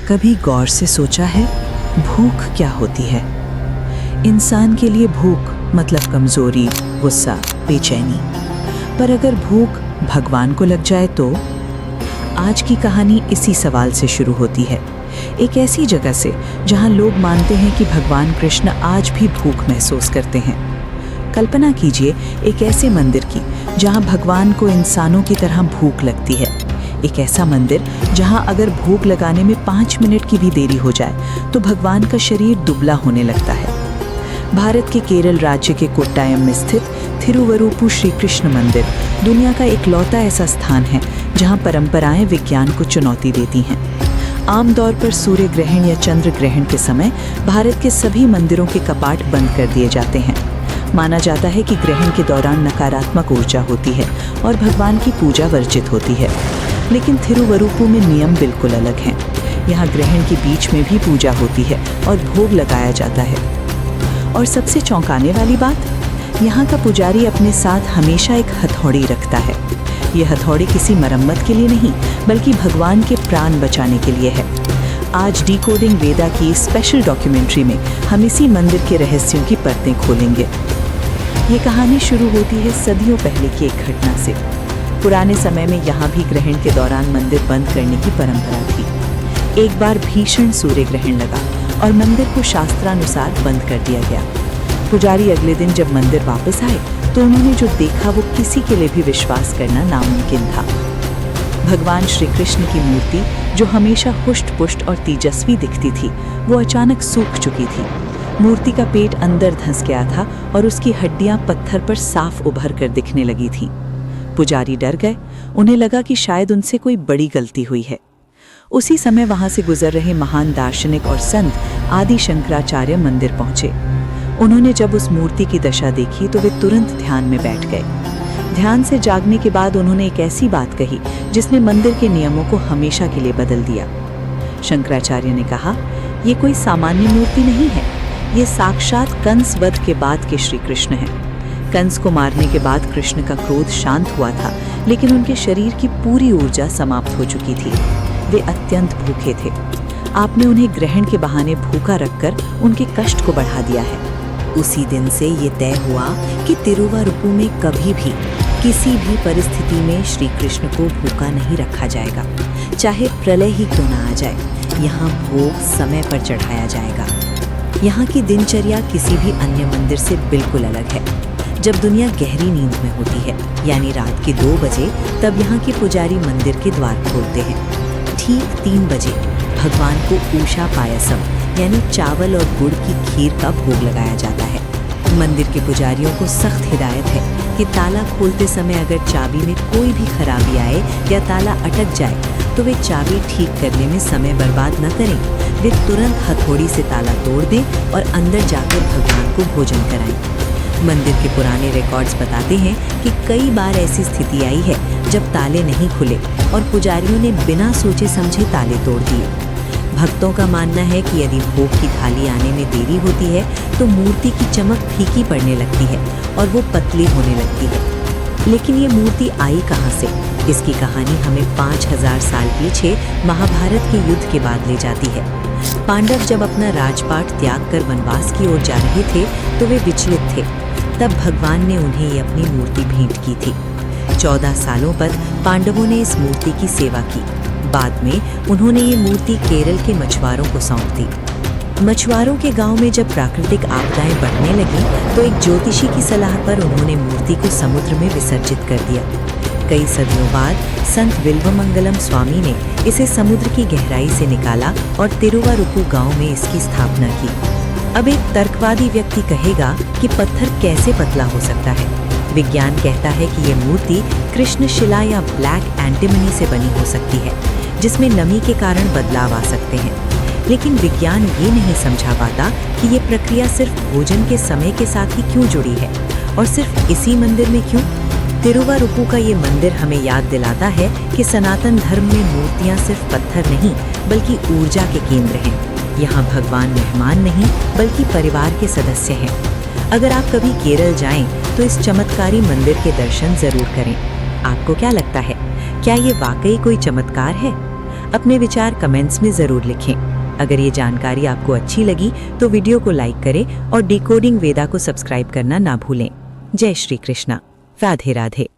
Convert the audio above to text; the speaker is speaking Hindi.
कभी गौर से सोचा है भूख क्या होती है? इंसान के लिए भूख मतलब कमजोरी, गुस्सा, बेचैनी। पर अगर भूख भगवान को लग जाए तो? आज की कहानी इसी सवाल से शुरू होती है। एक ऐसी जगह से जहां लोग मानते हैं कि भगवान कृष्ण आज भी भूख महसूस करते हैं। कल्पना कीजिए एक ऐसे मंदिर की जहां भगवान को इंसानों की तरह भूख लगती है। एक ऐसा मंदिर जहां अगर भूख लगाने में 5 मिनट की भी देरी हो जाए तो भगवान का शरीर दुबला होने लगता है। भारत के केरल राज्य के कोट्टायम में स्थित थिरुवरुपु श्री कृष्ण मंदिर दुनिया का इकलौता ऐसा स्थान है जहां परंपराएं विज्ञान को चुनौती देती हैं। आमतौर पर सूर्य ग्रहण या चंद्र ग्रहण के समय भारत के सभी मंदिरों के कपाट बंद कर दिए जाते हैं। माना जाता है कि ग्रहण के दौरान नकारात्मक ऊर्जा होती है और भगवान की पूजा वर्जित होती है। लेकिन थिरुवरुपु में नियम बिल्कुल अलग हैं। यहाँ ग्रहण के बीच में भी पूजा होती है और भोग लगाया जाता है। और सबसे चौंकाने वाली बात, यहाँ का पुजारी अपने साथ हमेशा एक हथौड़ी रखता है। ये हथौड़ी किसी मरम्मत के लिए नहीं बल्कि भगवान के प्राण बचाने के लिए है। आज डिकोडिंग वेदा की इस स्पेशल डॉक्यूमेंट्री में हम इसी मंदिर के रहस्यों की परतें खोलेंगे। ये कहानी शुरू होती है सदियों पहले की एक घटना से। पुराने समय में यहाँ भी ग्रहण के दौरान मंदिर बंद करने की परंपरा थी। एक बार भीषण सूर्य ग्रहण लगा और मंदिर को शास्त्रानुसार बंद कर दिया गया। पुजारी अगले दिन जब मंदिर वापस आए तो उन्होंने जो देखा वो किसी के लिए भी विश्वास करना नामुमकिन था। भगवान श्री कृष्ण की मूर्ति जो हमेशा हुष्ट पुष्ट और तेजस्वी दिखती थी वो अचानक सूख चुकी थी। मूर्ति का पेट अंदर धंस गया था और उसकी हड्डियां पत्थर पर साफ उभर कर दिखने लगी थीं। पुजारी डर गए। उन्हें लगा कि शायद उनसे कोई बड़ी गलती हुई है। उसी समय वहां से गुजर रहे महान दार्शनिक और संत आदि शंकराचार्य मंदिर पहुंचे। उन्होंने जब उस मूर्ति की दशा देखी तो वे तुरंत ध्यान में बैठ गए। ध्यान से जागने के बाद उन्होंने एक ऐसी बात कही जिसने मंदिर के नियमों को हमेशा के लिए बदल दिया। शंकराचार्य ने कहा, ये कोई सामान्य मूर्ति नहीं है, ये साक्षात कंस वध के बाद के श्री कृष्ण हैं। कंस को मारने के बाद कृष्ण का क्रोध शांत हुआ था, लेकिन उनके शरीर की पूरी ऊर्जा समाप्त हो चुकी थी। वे अत्यंत भूखे थे। आपने उन्हें ग्रहण के बहाने भूखा रखकर उनके कष्ट को बढ़ा दिया है। उसी दिन से ये तय हुआ कि तिरुवरुपु में कभी भी किसी भी परिस्थिति में श्री कृष्ण को भूखा नहीं रखा जाएगा। चाहे प्रलय ही क्यों ना आ जाए, यहाँ भोग समय पर चढ़ाया जाएगा। यहाँ की दिनचर्या किसी भी अन्य मंदिर से बिल्कुल अलग है। जब दुनिया गहरी नींद में होती है यानी रात के 2 बजे, तब यहाँ के पुजारी मंदिर के द्वार खोलते हैं। ठीक 3 बजे भगवान को ऊषा पायसम यानी चावल और गुड़ की खीर का भोग लगाया जाता है। मंदिर के पुजारियों को सख्त हिदायत है कि ताला खोलते समय अगर चाबी में कोई भी खराबी आए या ताला अटक जाए तो वे चाबी ठीक करने में समय बर्बाद न करें। वे तुरंत हथौड़ी से ताला तोड़ दें और अंदर जाकर भगवान को भोजन कराएं। मंदिर के पुराने रिकॉर्ड्स बताते हैं कि कई बार ऐसी स्थिति आई है जब ताले नहीं खुले और पुजारियों ने बिना सोचे समझे ताले तोड़ दिए। भक्तों का मानना है कि यदि भोग की थाली आने में देरी होती है तो मूर्ति की चमक फीकी पड़ने लगती है और वो पतली होने लगती है। लेकिन ये मूर्ति आई कहाँ से? इसकी कहानी हमें 5000 साल पीछे महाभारत के युद्ध के बाद ले जाती है। पांडव जब अपना राजपाट त्याग कर वनवास की ओर जा रहे थे तो वे विचलित थे। तब भगवान ने उन्हें ये अपनी मूर्ति भेंट की थी। 14 सालों पर पांडवों ने इस मूर्ति की सेवा की। बाद में उन्होंने ये मूर्ति केरल के मछुआरों को सौंप दी। मछुआरों के गांव में जब प्राकृतिक आपदाएं बढ़ने लगी तो एक ज्योतिषी की सलाह पर उन्होंने मूर्ति को समुद्र में विसर्जित कर दिया। कई सदियों बाद संत विल्वमंगलम स्वामी ने इसे समुद्र की गहराई से निकाला और तिरुवरुपु गांव में इसकी स्थापना की। अब एक तर्कवादी व्यक्ति कहेगा कि पत्थर कैसे पतला हो सकता है? विज्ञान कहता है कि ये मूर्ति कृष्ण शिला या ब्लैक एंटीमनी से बनी हो सकती है, जिसमें नमी के कारण बदलाव आ सकते हैं। लेकिन विज्ञान ये नहीं समझा पाता कि ये प्रक्रिया सिर्फ भोजन के समय के साथ ही क्यों जुड़ी है और सिर्फ इसी मंदिर में क्यों? तिरुवरुपु का ये मंदिर हमें याद दिलाता है कि सनातन धर्म में मूर्तियाँ सिर्फ पत्थर नहीं बल्कि ऊर्जा के केंद्र हैं। यहाँ भगवान मेहमान नहीं बल्कि परिवार के सदस्य हैं। अगर आप कभी केरल जाएं तो इस चमत्कारी मंदिर के दर्शन जरूर करें। आपको क्या लगता है, क्या ये वाकई कोई चमत्कार है? अपने विचार कमेंट्स में ज़रूर लिखें। अगर ये जानकारी आपको अच्छी लगी तो वीडियो को लाइक करें और डिकोडिंग वेदा को सब्सक्राइब करना ना भूलें। जय श्री कृष्णा। राधे राधे।